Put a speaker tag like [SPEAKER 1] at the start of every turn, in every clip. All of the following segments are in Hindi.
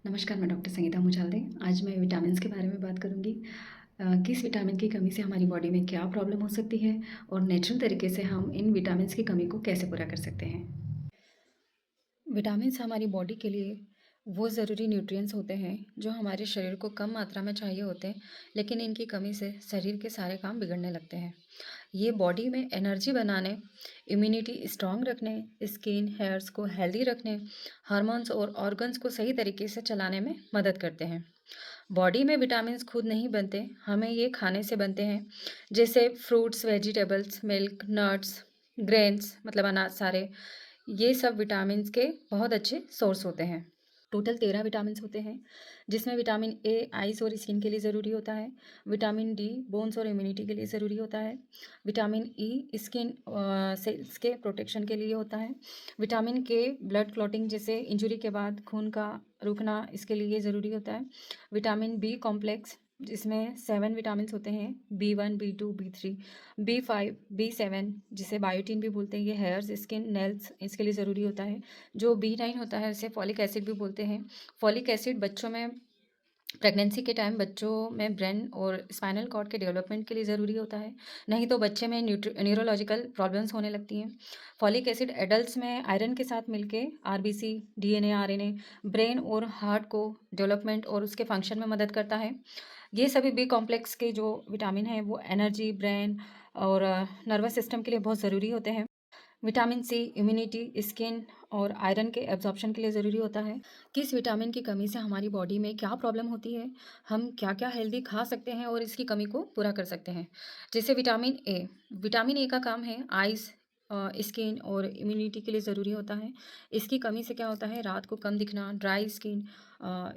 [SPEAKER 1] नमस्कार, मैं डॉक्टर संगीता मुचाल्दे। आज मैं विटामिन्स के बारे में बात करूँगी। किस विटामिन की कमी से हमारी बॉडी में क्या प्रॉब्लम हो सकती है और नेचुरल तरीके से हम इन विटामिन्स की कमी को कैसे पूरा कर सकते हैं। विटामिन्स हमारी बॉडी के लिए वो ज़रूरी न्यूट्रिएंट्स होते हैं जो हमारे शरीर को कम मात्रा में चाहिए होते हैं, लेकिन इनकी कमी से शरीर के सारे काम बिगड़ने लगते हैं। ये बॉडी में एनर्जी बनाने, इम्यूनिटी स्ट्रांग रखने, स्किन, हेयर्स को हेल्दी रखने, हार्मोन्स और ऑर्गन्स को सही तरीके से चलाने में मदद करते हैं। बॉडी में विटामिन्स खुद नहीं बनते, हमें ये खाने से बनते हैं, जैसे fruits, vegetables, milk, nuts, grains मतलब अनाज सारे, ये सब विटामिन्स के बहुत अच्छे सोर्स होते हैं। टोटल 13 विटामिन्स होते हैं, जिसमें विटामिन ए आइज़ और स्किन के लिए ज़रूरी होता है, विटामिन डी बोन्स और इम्यूनिटी के लिए ज़रूरी होता है, विटामिन ई स्किन सेल्स के प्रोटेक्शन के लिए होता है, विटामिन के ब्लड क्लॉटिंग जैसे इंजरी के बाद खून का रुकना इसके लिए ज़रूरी होता है, विटामिन बी कॉम्प्लेक्स जिसमें 7 विटामिन्स होते हैं, B1, B2, B3, B5, B7 जिसे बायोटिन भी बोलते हैं, ये हेयर्स, स्किन, नेल्स इसके लिए ज़रूरी होता है। जो B9 होता है उसे फॉलिक एसिड भी बोलते हैं। फॉलिक एसिड बच्चों में प्रेगनेंसी के टाइम बच्चों में ब्रेन और स्पाइनल कॉर्ड के डेवलपमेंट के लिए ज़रूरी होता है, नहीं तो बच्चे में न्यूरोलॉजिकल प्रॉब्लम्स होने लगती हैं। फॉलिक एसिड एडल्ट्स में आयरन के साथ मिलके आरबीसी, डीएनए, आरएनए, ब्रेन और हार्ट को डेवलपमेंट और उसके फंक्शन में मदद करता है। ये सभी बी कॉम्प्लेक्स के जो विटामिन हैं वो एनर्जी, ब्रेन और नर्वस सिस्टम के लिए बहुत ज़रूरी होते हैं। विटामिन सी इम्यूनिटी, स्किन और आयरन के एब्जॉर्प्शन के लिए ज़रूरी होता है। किस विटामिन की कमी से हमारी बॉडी में क्या प्रॉब्लम होती है, हम क्या-क्या हेल्दी खा सकते हैं और इसकी कमी को पूरा कर सकते हैं। जैसे विटामिन ए का काम है आइज़, स्किन और इम्यूनिटी के लिए ज़रूरी होता है। इसकी कमी से क्या होता है, रात को कम दिखना, ड्राई स्किन,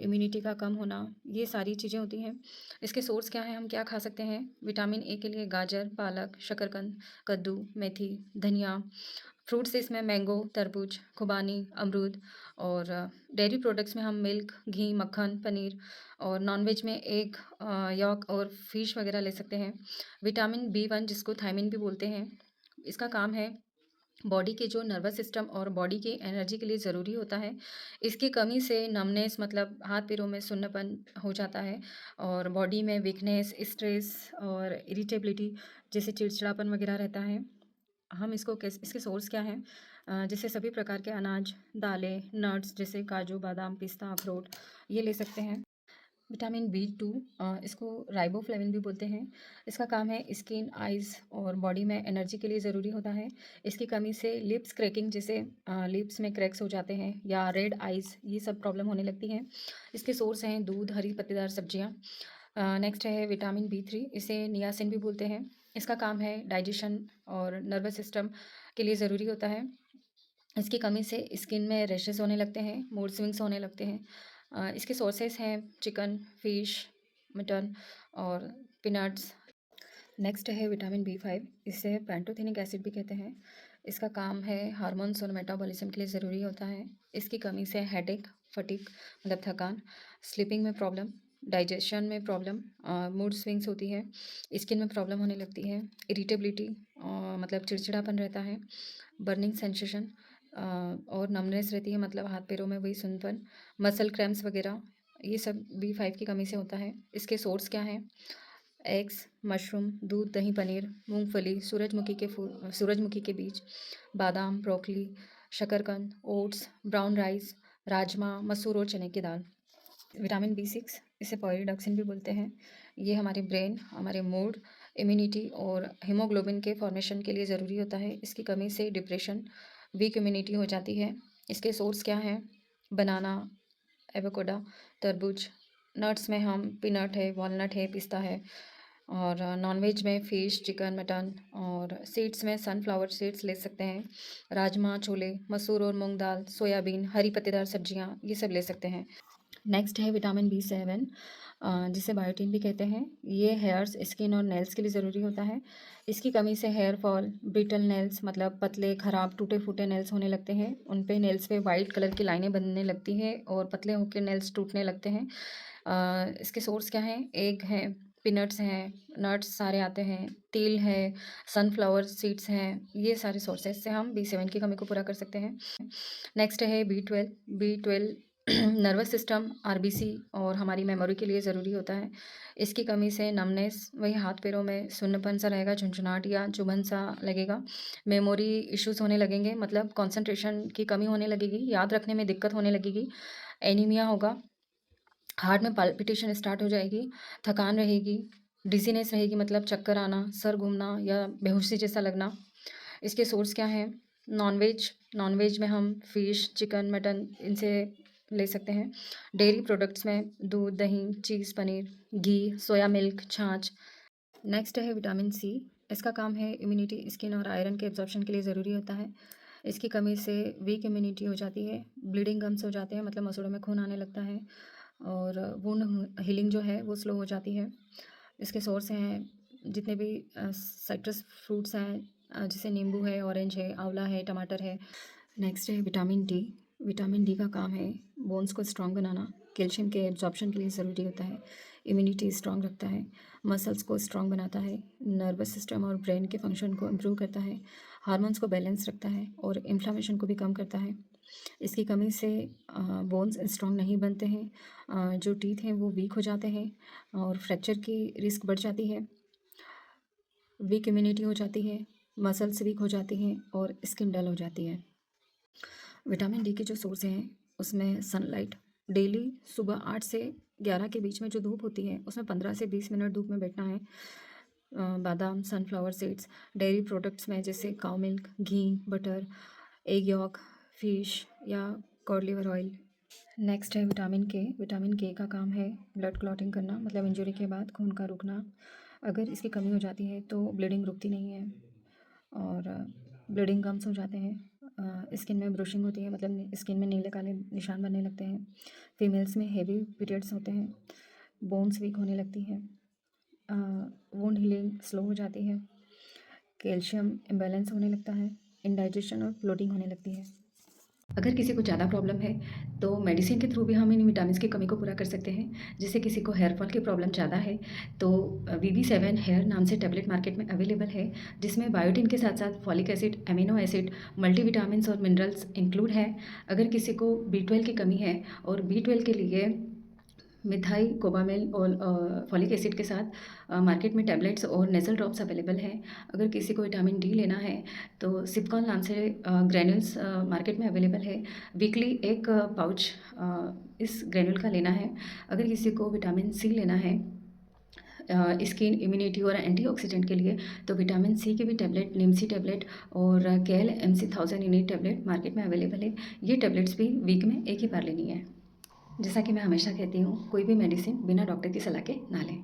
[SPEAKER 1] इम्यूनिटी का कम होना, ये सारी चीज़ें होती हैं। इसके सोर्स क्या हैं, हम क्या खा सकते हैं? विटामिन ए के लिए गाजर, पालक, शकरकंद, कद्दू, मेथी, धनिया। फ्रूट्स इसमें मैंगो, तरबूज, खुबानी, अमरूद और डेयरी प्रोडक्ट्स में हम मिल्क, घी, मक्खन, पनीर और नॉन-वेज में एग, यॉक और फिश वगैरह ले सकते हैं। विटामिन बी1 जिसको थायमिन भी बोलते हैं, इसका काम है बॉडी के जो नर्वस सिस्टम और बॉडी की एनर्जी के लिए ज़रूरी होता है। इसकी कमी से नमनेस मतलब हाथ-पैरों में सुन्नपन हो जाता है और बॉडी में वीकनेस, स्ट्रेस और इरिटेबिलिटी जैसे चिड़चिड़ापन वगैरह रहता है। हम इसको कैस इसके सोर्स क्या हैं? जैसे सभी प्रकार के अनाज, दालें, नट्स जैसे काजू, बादाम, पिस्ता, अखरोट ये ले सकते हैं। विटामिन बी2 इसको राइबोफ्लेविन भी बोलते हैं। इसका काम है स्किन, आइज़ और बॉडी में एनर्जी के लिए ज़रूरी होता है। इसकी कमी से लिप्स क्रैकिंग जैसे लिप्स में क्रैक्स हो जाते हैं या रेड आइज़ ये सब प्रॉब्लम होने लगती हैं। इसके सोर्स हैं दूध, हरी पत्तेदार सब्जियाँ। नेक्स्ट है विटामिन बी3 इसे नियासिन भी बोलते हैं। इसका काम है डाइजेशन और नर्वस सिस्टम के लिए ज़रूरी होता है। इसकी कमी से स्किन में रैशेस होने लगते हैं, मूड स्विंग्स होने लगते हैं। इसके सोर्सेस हैं चिकन, फिश, मटन और पीनट्स। नेक्स्ट है विटामिन बी5 इसे पैंटोथेनिक एसिड भी कहते हैं। इसका काम है हार्मोन्स और मेटाबॉलिज्म के लिए ज़रूरी होता है। इसकी कमी से हेडेक, फटीग मतलब थकान, स्लीपिंग में प्रॉब्लम, डाइजेशन में प्रॉब्लम, मूड स्विंग्स होती है, स्किन में प्रॉब्लम होने लगती है, इरिटेबिलिटी मतलब चिड़चिड़ापन रहता है, बर्निंग सेंसेशन और नमनेस रहती है मतलब हाथ पैरों में वही सुनपन, मसल क्रैम्प्स वगैरह, ये सब बी5 की कमी से होता है। इसके सोर्स क्या हैं? एग्स, मशरूम, दूध, दही, पनीर, मूंगफली, सूरजमुखी के बीज, बादाम, ब्रोकली, शकरकंद, ओट्स, ब्राउन राइस, राजमा, मसूर और चने की दाल। विटामिन बी6 इसे पॉलीडॉक्सिन भी बोलते हैं। ये हमारे ब्रेन, हमारे मूड, इम्यूनिटी और हीमोग्लोबिन के फॉर्मेशन के लिए ज़रूरी होता है। इसकी कमी से डिप्रेशन, वीक इम्यूनिटी हो जाती है। इसके सोर्स क्या हैं? बनाना, एवोकाडो, तरबूज, नट्स में हम पीनट है, वॉलनट है, पिस्ता है और नॉनवेज में फ़िश, चिकन, मटन और सीड्स में सनफ्लावर सीड्स ले सकते हैं। राजमा, छोले, मसूर और मूंग दाल, सोयाबीन, हरी पत्तेदार सब्जियां ये सब ले सकते हैं। नेक्स्ट है विटामिन बी7 जिसे बायोटिन भी कहते हैं। ये हेयर्स, स्किन और नेल्स के लिए ज़रूरी होता है। इसकी कमी से हेयर फॉल, ब्रिटल नेल्स मतलब पतले, खराब, टूटे-फूटे नेल्स होने लगते हैं। उन पे नेल्स पे वाइट कलर की लाइनें बनने लगती हैं और पतले होकर नेल्स टूटने लगते हैं। इसके सोर्स क्या हैं? एग हैं, पीनट्स हैं, नट्स सारे आते हैं, तिल है, सनफ्लावर सीड्स हैं, ये सारे सोर्सेस से हम बी7 की कमी को पूरा कर सकते हैं। नेक्स्ट है बी12 नर्वस सिस्टम, आरबीसी और हमारी मेमोरी के लिए ज़रूरी होता है। इसकी कमी से नमनेस, वही हाथ-पैरों में सुन्नपन-सा रहेगा, झुनझुनाहट या चुभन-सा लगेगा। मेमोरी इश्यूज़ होने लगेंगे, मतलब कंसंट्रेशन की कमी होने लगेगी, याद रखने में दिक्कत होने लगेगी, एनीमिया होगा, हार्ट में पाल्पिटेशन स्टार्ट हो जाएगी, थकान रहेगी, डिज़ीनेस रहेगी, मतलब चक्कर आना, सर घूमना या बेहोशी जैसा लगना। इसके सोर्स क्या हैं? नॉन-वेज, नॉन-वेज में हम फ़िश, चिकन, मटन इनसे ले सकते हैं। डेयरी प्रोडक्ट्स में दूध, दही, चीज़, पनीर, घी, सोया मिल्क, छाछ। नेक्स्ट है विटामिन सी। इसका काम है इम्यूनिटी, स्किन और आयरन के एब्ज़ॉर्प्शन के लिए ज़रूरी होता है। इसकी कमी से वीक इम्यूनिटी हो जाती है, ब्लीडिंग गम्स हो जाते हैं, मतलब मसूड़ों में खून आने लगता है और वुंड हीलिंग जो है वो स्लो हो जाती है। इसके सोर्स हैं जितने भी साइट्रस फ्रूट्स हैं, जैसे नींबू है, ऑरेंज है, आंवला है, टमाटर है। नेक्स्ट है विटामिन डी। विटामिन डी का काम है बोन्स को स्ट्रॉन्ग बनाना, कैल्शियम के एब्जॉर्प्शन के लिए ज़रूरी होता है, इम्यूनिटी स्ट्रॉन्ग रखता है, मसल्स को स्ट्रॉन्ग बनाता है, नर्वस सिस्टम और ब्रेन के फंक्शन को इम्प्रूव करता है, हार्मोन्स को बैलेंस रखता है और इन्फ्लामेशन को भी कम करता है। इसकी कमी से बोन्स स्ट्रॉन्ग नहीं बनते हैं, जो टीथ हैं वो वीक हो जाते हैं और फ्रैक्चर की रिस्क बढ़ जाती है, वीक इम्यूनिटी हो जाती है, मसल्स वीक हो जाती हैं और स्किन डल हो जाती है। विटामिन डी के जो सोर्स हैं उसमें सनलाइट, डेली सुबह 8 से 11 के बीच में जो धूप होती है उसमें 15 से 20 मिनट धूप में बैठना है। बादाम, सनफ्लावर सीड्स, डेयरी प्रोडक्ट्स में जैसे काउ मिल्क, घी, बटर, एग यॉक, फिश या कॉड लिवर ऑयल। नेक्स्ट है विटामिन के। विटामिन के का काम है ब्लड क्लॉटिंग करना, मतलब इंजरी के बाद खून का रुकना। अगर इसकी कमी हो जाती है तो ब्लीडिंग रुकती नहीं है और ब्लीडिंग गम्स हो जाते हैं, स्किन में ब्रुशिंग होती है, मतलब स्किन में नीले काले निशान बनने लगते हैं, फीमेल्स में हेवी पीरियड्स होते हैं, बोन्स वीक होने लगती हैं, वुंड हीलिंग स्लो हो जाती है, कैल्शियम इम्बैलेंस होने लगता है, इंडाइजेशन और ब्लोटिंग होने लगती है। अगर किसी को ज़्यादा प्रॉब्लम है तो मेडिसिन के थ्रू भी हम इन विटामिन्स की कमी को पूरा कर सकते हैं। जैसे किसी को हेयर फॉल की प्रॉब्लम ज़्यादा है तो VB7 हेयर नाम से टैबलेट मार्केट में अवेलेबल है, जिसमें बायोटिन के साथ साथ folic acid, amino acid, multivitamins और मिनरल्स इंक्लूड है। अगर किसी को B12 की कमी है और B12 के लिए मिथाई कोबामेल और फॉलिक एसिड के साथ मार्केट में टैबलेट्स और नेज़ल ड्रॉप्स अवेलेबल हैं। अगर किसी को विटामिन डी लेना है तो सिपकॉन नाम से ग्रैन्यूल्स मार्केट में अवेलेबल है। वीकली एक पाउच इस ग्रैन्यूल का लेना है। अगर किसी को विटामिन सी लेना है स्किन इम्यूनिटी और एंटीऑक्सीडेंट के लिए, तो विटामिन सी की भी टैबलेट, निमसी टैबलेट और KL MC1000 unit tablet market में अवेलेबल है। ये टैबलेट्स भी वीक में एक ही बार लेनी है। जैसा कि मैं हमेशा कहती हूँ, कोई भी मेडिसिन बिना डॉक्टर की सलाह के ना लें।